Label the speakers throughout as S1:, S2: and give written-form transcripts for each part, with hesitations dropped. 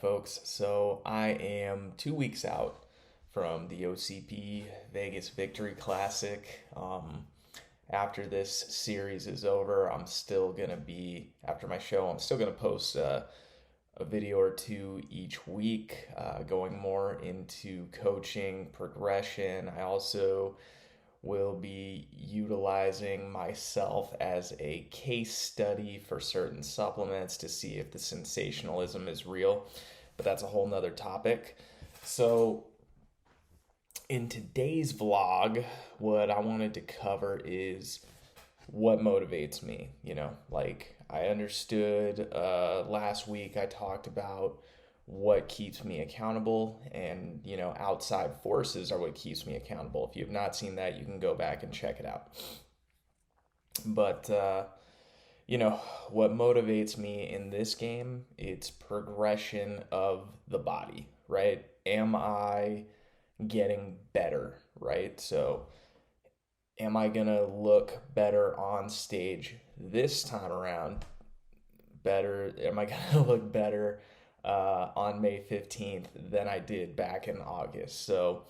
S1: folks. So I am 2 weeks out from the OCB Vegas Victory Classic. After this series is over, after my show, I'm still gonna post a video or two each week, going more into coaching, progression. I also will be utilizing myself as a case study for certain supplements to see if the sensationalism is real, but that's a whole nother topic. So, in today's vlog, what I wanted to cover is what motivates me. Like I understood last week, I talked about what keeps me accountable, and outside forces are what keeps me accountable. If you have not seen that, you can go back and check it out. But you know what motivates me in this game, it's progression of the body, right? Am I getting better, right? So am I gonna look better on stage this time around? Better? Am I gonna look better on May 15th than I did back in August? So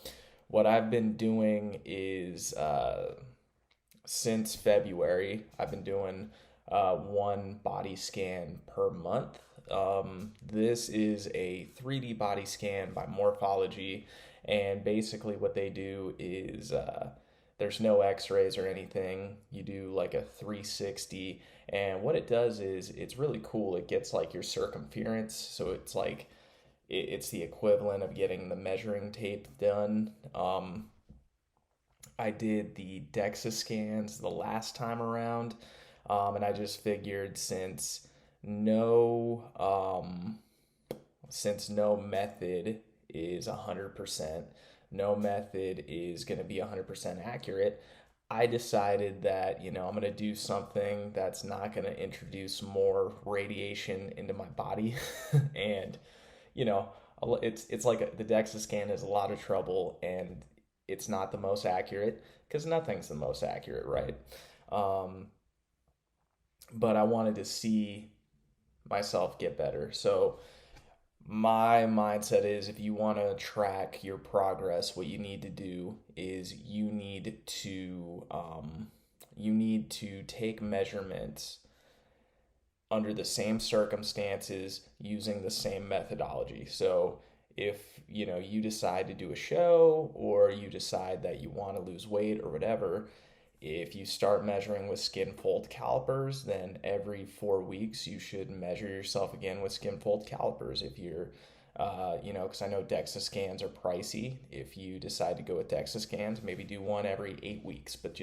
S1: what I've been doing is since February, I've been doing one body scan per month. This is a 3D body scan by Morphology, and basically what they do is there's no x-rays or anything. You do like a 360, and what it does is it's really cool. It gets like your circumference, so it's like it's the equivalent of getting the measuring tape done. I did the DEXA scans the last time around, and I just figured no since no method is 100%, no method is going to be 100% accurate. I decided that, I'm going to do something that's not going to introduce more radiation into my body. And, you know, it's like the DEXA scan is a lot of trouble, and it's not the most accurate because nothing's the most accurate, right? Um, but I wanted to see myself get better. So my mindset is, if you want to track your progress, what you need to do is you need to take measurements under the same circumstances using the same methodology. So if you decide to do a show, or you decide that you want to lose weight or whatever, if you start measuring with skin fold calipers, then every 4 weeks you should measure yourself again with skin fold calipers. If you're, because I know DEXA scans are pricey. If you decide to go with DEXA scans, maybe do one every 8 weeks. But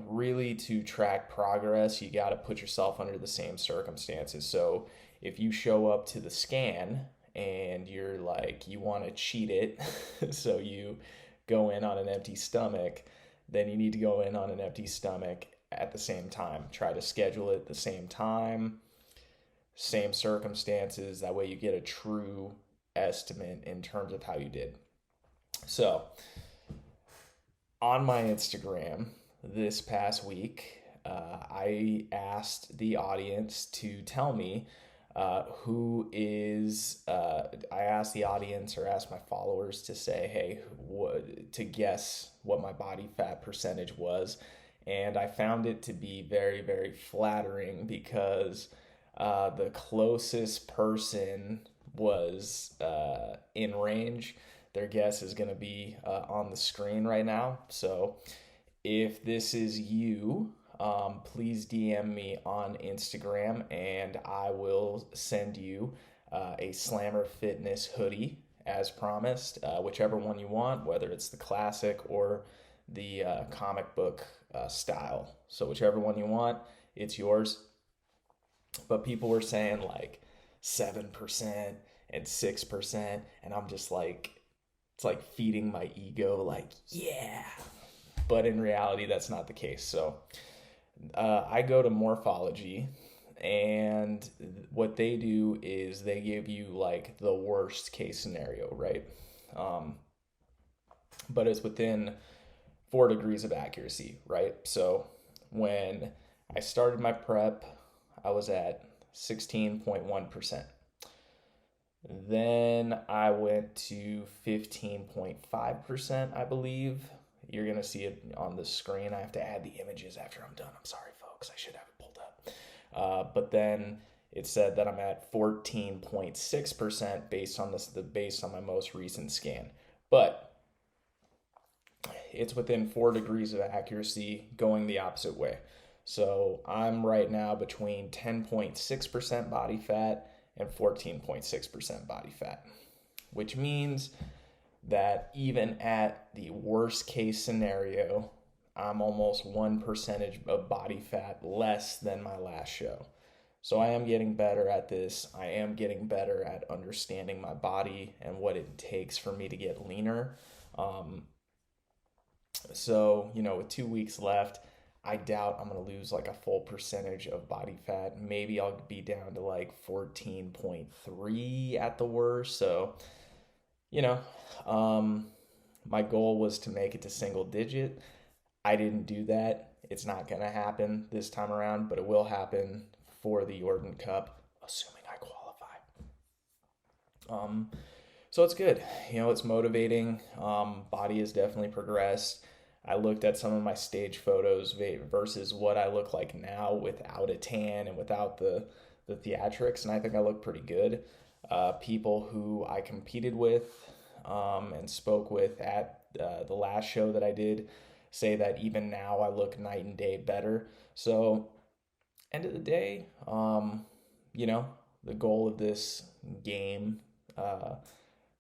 S1: really to track progress, you got to put yourself under the same circumstances. So if you show up to the scan and you're like, you want to cheat it, so you go in on an empty stomach, then you need to go in on an empty stomach at the same time. Try to schedule it at the same time, same circumstances. That way you get a true estimate in terms of how you did. So, on my Instagram this past week, I asked the audience to tell me I asked the audience, or asked my followers to say, hey, to guess what my body fat percentage was. And I found it to be very, very flattering, because the closest person was in range. Their guess is going to be on the screen right now. So if this is you, please DM me on Instagram, and I will send you a Slammer Fitness hoodie as promised, whichever one you want, whether it's the classic or the comic book style. So whichever one you want, it's yours. But people were saying like 7% and 6%, and I'm just like, it's like feeding my ego, like, yeah. But in reality, that's not the case. So I go to Morphology, and what they do is they give you like the worst case scenario, right? But it's within 4 degrees of accuracy, right? So when I started my prep, I was at 16.1%. Then I went to 15.5%, I believe. You're going to see it on the screen. I have to add the images after I'm done. I'm sorry, folks. I should have it pulled up. But then it said that I'm at 14.6% based on my most recent scan. But it's within 4 degrees of accuracy going the opposite way. So I'm right now between 10.6% body fat and 14.6% body fat, which means that even at the worst case scenario, I'm almost 1% of body fat less than my last show. So I am getting better at this. I am getting better at understanding my body and what it takes for me to get leaner. So, with 2 weeks left, I doubt I'm going to lose like a full percentage of body fat. Maybe I'll be down to like 14.3 at the worst. So, you know, um, my goal was to make it to single digit. I didn't do that. It's not going to happen this time around, but it will happen for the Jordan Cup, assuming I qualify. So it's good. It's motivating. Body has definitely progressed. I looked at some of my stage photos versus what I look like now without a tan and without the theatrics, and I think I look pretty good. People who I competed with and spoke with at the last show that I did say that even now I look night and day better. So, end of the day, the goal of this game uh,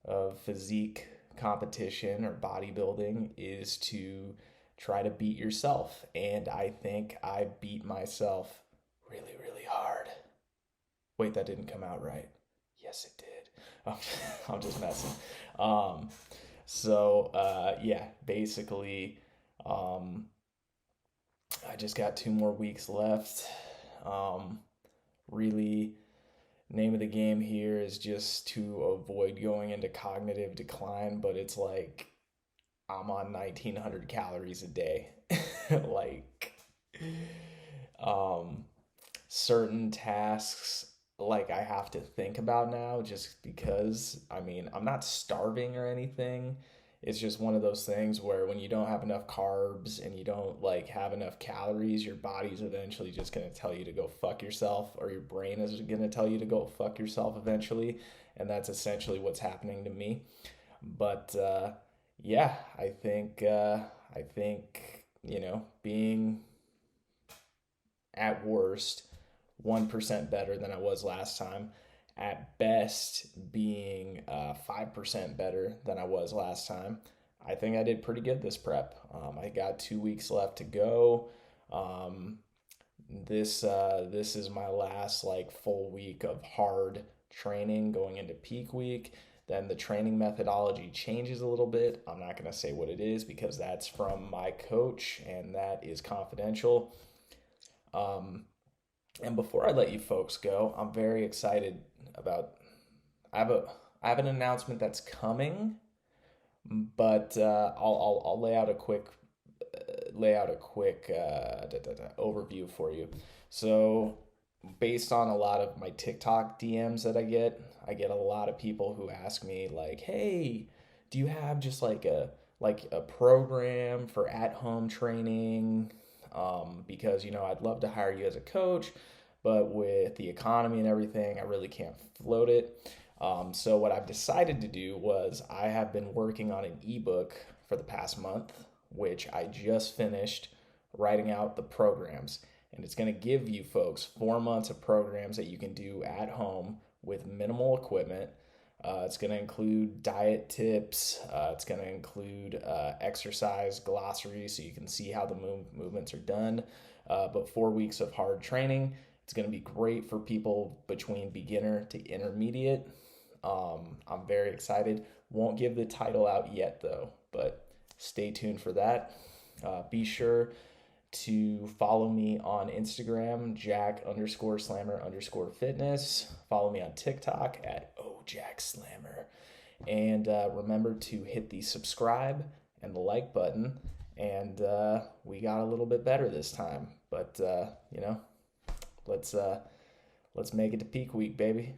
S1: of physique competition or bodybuilding is to try to beat yourself. And I think I beat myself really, really hard. Wait, that didn't come out right. Yes, it did. I'm just messing. Yeah, basically, I just got 2 more weeks left. Really, name of the game here is just to avoid going into cognitive decline, but it's like I'm on 1900 calories a day. like um certain tasks like I have to think about now just because I'm not starving or anything. It's just one of those things where when you don't have enough carbs and you don't like have enough calories, your body's eventually just going to tell you to go fuck yourself, or your brain is going to tell you to go fuck yourself eventually, and that's essentially what's happening to me. But yeah, I think being at worst 1% better than I was last time, at best being 5% better than I was last time. I think I did pretty good this prep. I got 2 weeks left to go. This is my last like full week of hard training going into peak week. Then the training methodology changes a little bit. I'm not going to say what it is because that's from my coach and that is confidential. And before I let you folks go, I'm very excited about. I have a I have an announcement that's coming, but I'll lay out a quick overview for you. So, based on a lot of my TikTok DMs that I get a lot of people who ask me like, "Hey, do you have just like a program for at home training?" Because I'd love to hire you as a coach, but with the economy and everything, I really can't float it. So what I've decided to do was I have been working on an ebook for the past month, which I just finished writing out the programs. And it's going to give you folks 4 months of programs that you can do at home with minimal equipment. It's going to include diet tips. It's going to include exercise glossary so you can see how the movements are done. But 4 weeks of hard training. It's going to be great for people between beginner to intermediate. I'm very excited. Won't give the title out yet though, but stay tuned for that. Be sure to follow me on Instagram, Jack_Slammer_fitness. Follow me on TikTok at OJackSlammer. And remember to hit the subscribe and the like button. And we got a little bit better this time. But, let's make it to peak week, baby.